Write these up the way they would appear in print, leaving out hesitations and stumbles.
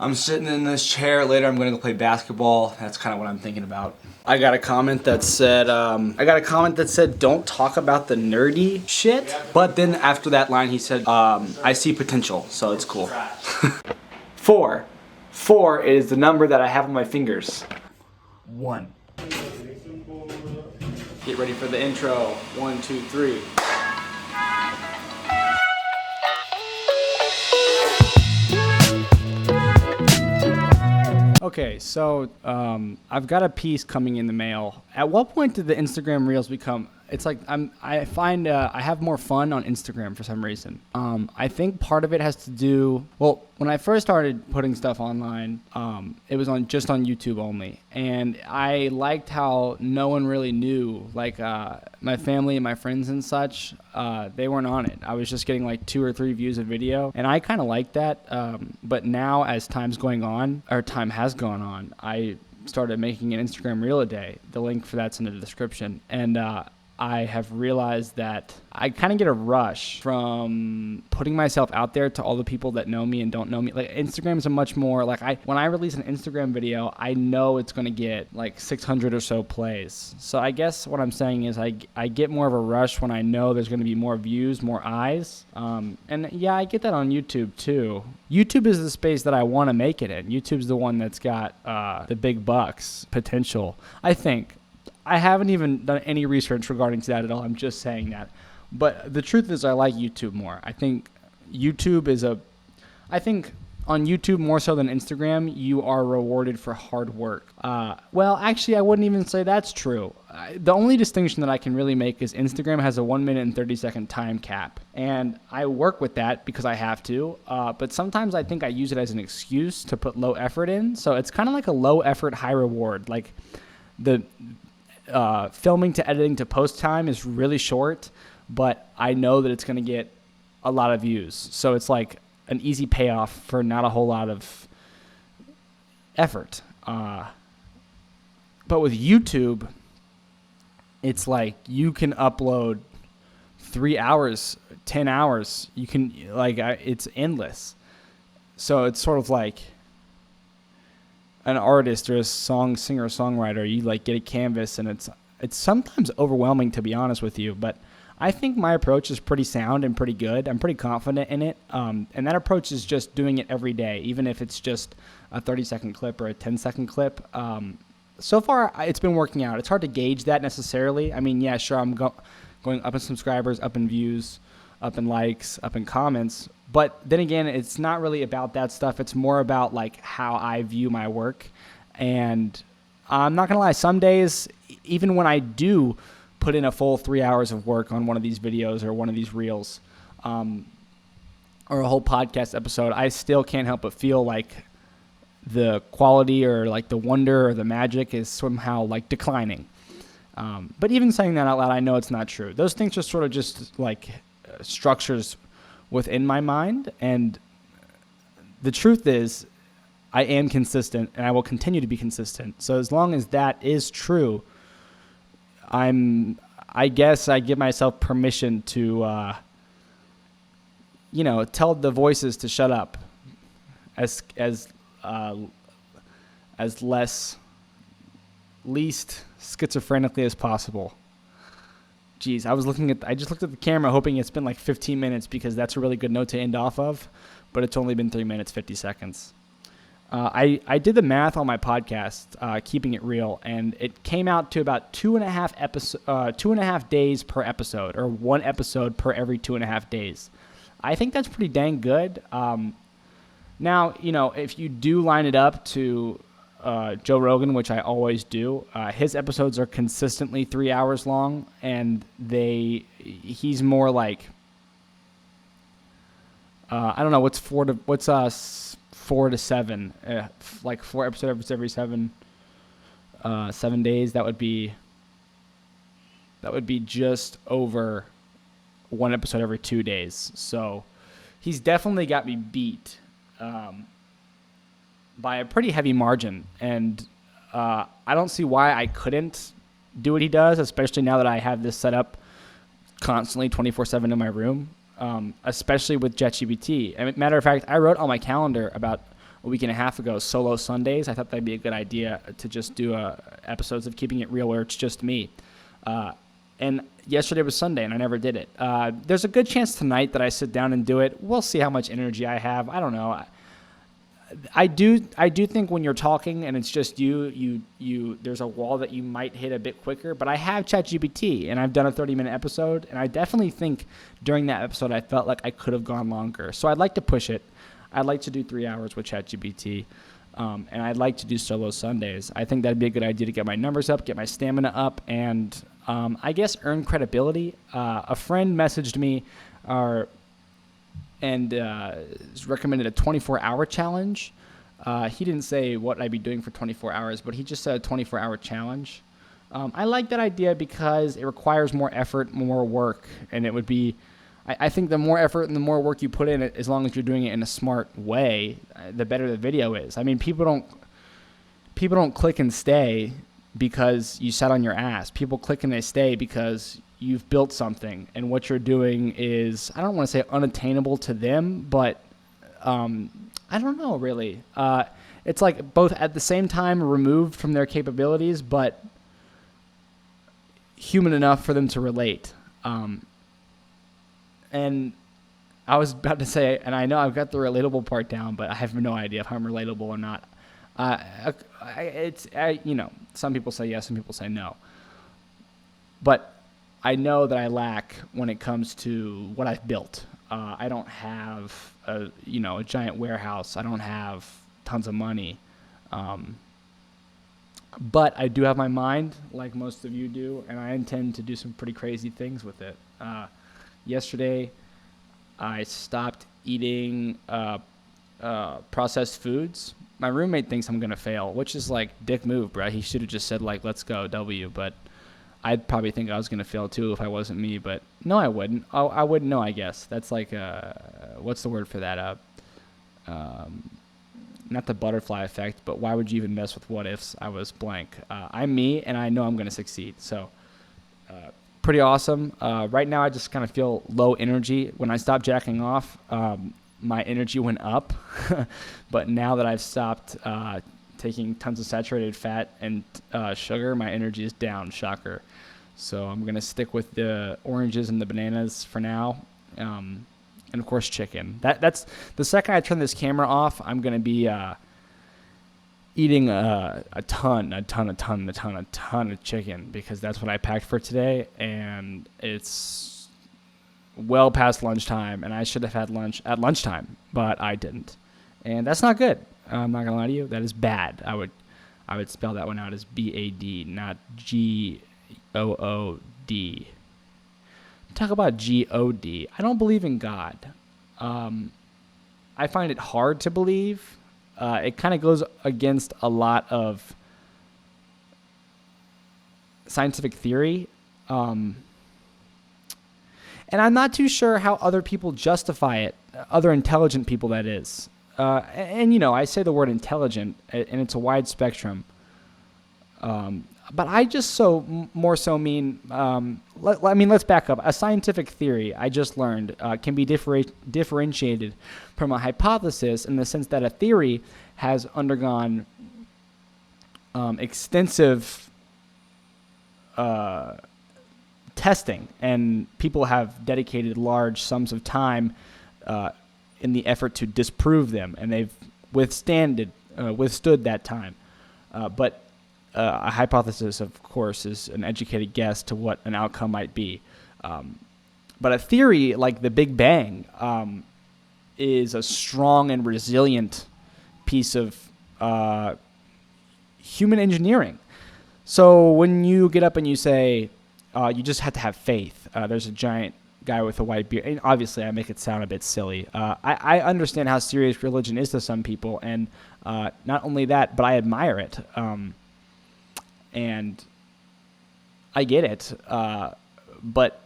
I'm sitting in this chair. Later, I'm gonna go play basketball. That's kind of what I'm thinking about. I got a comment that said, "Don't talk about the nerdy shit." But then after that line, he said, "I see potential," so it's cool. 4. 4 is the number that I have on my fingers. 1. Get ready for the intro. 1, 2, 3. Okay, so I've got a piece coming in the mail. At what point did the Instagram Reels become? It's like I find I have more fun on Instagram for some reason. I think part of it has to do. Well, when I first started putting stuff online, it was just on YouTube only, and I liked how no one really knew. Like my family and my friends and such, they weren't on it. I was just getting like 2 or 3 views a video, and I kind of liked that. But now, as time has gone on, I started making an Instagram Reel a day. The link for that's in the description, and I have realized that I kind of get a rush from putting myself out there to all the people that know me and don't know me. Like Instagram is a much more like when I release an Instagram video, I know it's going to get like 600 or so plays. So I guess what I'm saying is I get more of a rush when I know there's going to be more views, more eyes. And yeah, I get that on YouTube too. YouTube is the space that I want to make it in. YouTube's the one that's got the big bucks potential, I think. I haven't even done any research regarding to that at all. I'm just saying that. But the truth is I like YouTube more. I think on YouTube more so than Instagram, you are rewarded for hard work. Well, actually, I wouldn't even say that's true. The only distinction that I can really make is Instagram has a 1 minute and 30 second time cap. And I work with that because I have to. But sometimes I think I use it as an excuse to put low effort in. So it's kind of like a low effort, high reward. Like the filming to editing to post time is really short, but I know that it's going to get a lot of views. So it's like an easy payoff for not a whole lot of effort. But with YouTube, it's like you can upload 3 hours, 10 hours. You can it's endless. So it's sort of like an artist or a singer or songwriter. You like get a canvas, and it's sometimes overwhelming, to be honest with you, but I think my approach is pretty sound and pretty good. I'm pretty confident in it, and that approach is just doing it every day, even if it's just a 30-second clip or a 10-second clip. So far it's been working out. It's hard to gauge that necessarily. I mean, yeah, sure, I'm going up in subscribers, up in views, up in likes, up in comments. But then again, it's not really about that stuff. It's more about like how I view my work. And I'm not going to lie, some days, even when I do put in a full 3 hours of work on one of these videos or one of these reels, or a whole podcast episode, I still can't help but feel like the quality or like the wonder or the magic is somehow like declining. But even saying that out loud, I know it's not true. Those things are sort of just like structures within my mind, and the truth is I am consistent and I will continue to be consistent. So as long as that is true, I guess I give myself permission to tell the voices to shut up as least schizophrenically as possible. Jeez, I just looked at the camera hoping it's been like 15 minutes because that's a really good note to end off of, but it's only been 3 minutes, 50 seconds. I did the math on my podcast, Keeping It Real, and it came out to about 2.5 days per episode, or 1 episode per every 2.5 days. I think that's pretty dang good. Now, if you do line it up to Joe Rogan, which I always do, his episodes are consistently 3 hours long, and he's more like I don't know what's 4 to 7, like 4 episodes every 7 days. That would be just over 1 episode every 2 days. So he's definitely got me beat by a pretty heavy margin, and I don't see why I couldn't do what he does, especially now that I have this set up constantly 24/7 in my room, especially with JetGPT. Matter of fact, I wrote on my calendar about a week and a half ago, solo Sundays. I thought that'd be a good idea to just do episodes of Keeping It Real where it's just me. And yesterday was Sunday, and I never did it. There's a good chance tonight that I sit down and do it. We'll see how much energy I have. I don't know. I do think when you're talking and it's just you there's a wall that you might hit a bit quicker, but I have ChatGPT and I've done a 30-minute episode, and I definitely think during that episode I felt like I could have gone longer. So I'd like to push it. I'd like to do 3 hours with ChatGPT, and I'd like to do solo Sundays. I think that'd be a good idea to get my numbers up, get my stamina up, and I guess earn credibility. A friend messaged me and recommended a 24-hour challenge. He didn't say what I'd be doing for 24 hours, but he just said a 24-hour challenge. I like that idea because it requires more effort, more work, and it would be, I think the more effort and the more work you put in it, as long as you're doing it in a smart way, the better the video is. I mean, people don't click and stay because you sat on your ass. People click and they stay because you've built something, and what you're doing is, I don't want to say unattainable to them, but I don't know, really. It's like both at the same time removed from their capabilities, but human enough for them to relate. And I was about to say, and I know I've got the relatable part down, but I have no idea if I'm relatable or not. Some people say yes, some people say no. But I know that I lack when it comes to what I've built. I don't have a giant warehouse. I don't have tons of money. But I do have my mind, like most of you do, and I intend to do some pretty crazy things with it. Yesterday, I stopped eating processed foods. My roommate thinks I'm going to fail, which is like dick move, bro. He should have just said, like, let's go, W. But I'd probably think I was going to fail too if I wasn't me, but no, I wouldn't. Oh, I wouldn't know, I guess. That's like, what's the word for that? Not the butterfly effect, but why would you even mess with what ifs? I was blank. I'm me, and I know I'm going to succeed. So pretty awesome. Right now, I just kind of feel low energy. When I stopped jacking off, my energy went up. But now that I've stopped taking tons of saturated fat and sugar, my energy is down. Shocker. So I'm going to stick with the oranges and the bananas for now. And of course, chicken. That's the second I turn this camera off, I'm going to be eating a ton of chicken, because that's what I packed for today. And it's well past lunchtime, and I should have had lunch at lunchtime, but I didn't. And that's not good. I'm not going to lie to you. That is bad. I would spell that one out as B-A-D, not G-O-O-D. Talk about G-O-D. I don't believe in God. I find it hard to believe. It kind of goes against a lot of scientific theory. And I'm not too sure how other people justify it, other intelligent people, that is. I say the word intelligent, and it's a wide spectrum. But I just more so mean, let's back up. A scientific theory, I just learned, can be differentiated from a hypothesis in the sense that a theory has undergone extensive testing, and people have dedicated large sums of time in the effort to disprove them, and they've withstood that time. But a hypothesis, of course, is an educated guess to what an outcome might be. But a theory like the Big Bang is a strong and resilient piece of human engineering. So when you get up and you say, you just have to have faith, there's a giant guy with a white beard, and obviously I make it sound a bit silly. I understand how serious religion is to some people, and not only that, but I admire it. And I get it. But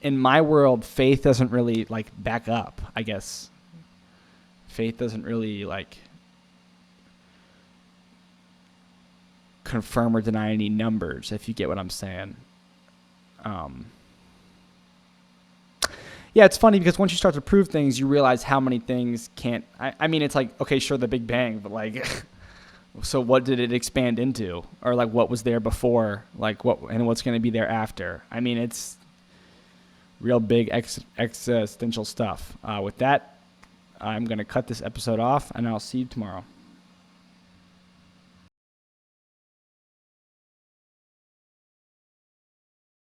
in my world, faith doesn't really back up, I guess. Faith doesn't really confirm or deny any numbers, if you get what I'm saying. Yeah, it's funny because once you start to prove things, you realize how many things can't. I mean, it's like, okay, sure, the Big Bang, but like, so what did it expand into? Or like, what was there before? Like, what and what's going to be there after? I mean, it's real big existential stuff. With that, I'm going to cut this episode off, and I'll see you tomorrow.